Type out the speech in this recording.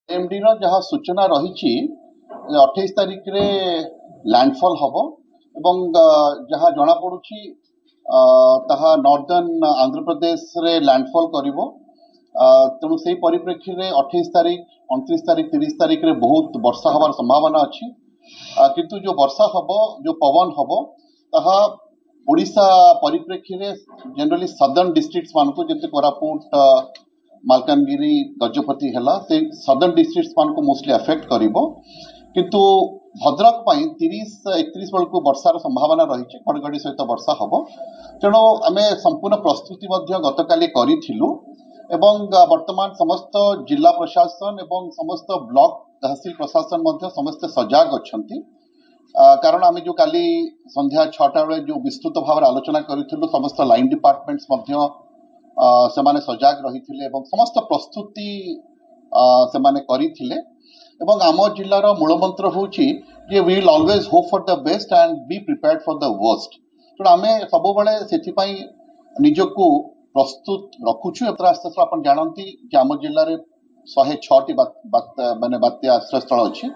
MD जहाँ सूचना रही 28 तारिख रे लैंडफॉल हम एवं जहाँ जना पड़ुछि ताहा नॉर्दर्न आंध्र प्रदेश रे लैंडफॉल करिवो। तेणु से परिप्रेक्षी रे 28 तारिख 29 तारिख 30 तारिख रे बहुत वर्षा हबार संभावना अच्छी। किंतु जो वर्षा हम जो पवन हम ताहा ओडिशा परिप्रेक्षी रे जनरली सदर्न डिस्ट्रिक्ट्स मान को जैसे कोरापुट मालकानगिरी गजपति है से सदर्न डिस्ट्रिक्ट्स मान को मोस्टली अफेक्ट करिवो। किंतु भद्रक 30-31 बेलू वर्षार संभावना रही घड़घड़ी सहित वर्षा हम। तेणु आम संपूर्ण प्रस्तुति गतकाली करूँ एवं वर्तमान समस्त जिला प्रशासन एवं समस्त ब्लॉक तहसील प्रशासन समस्त सजग अच्छा। कारण आम जो काली संध्या 6टा बेले जो विस्तृत भाव आलोचना करूँ समस्त लाइन डिपार्टमेंट्स से माने सजग रही एवं समस्त प्रस्तुति से माने करिथिले। एवं आम जिलार मूलमंत्र होची we will always hope for the best and be prepared for the worst. तेणु आम सब बेले से निजको प्रस्तुत रखुचु। आस्ते आस्ते आप जानती कि आम जिले में 106टी बात्या आश्रयस्थल अच्छी।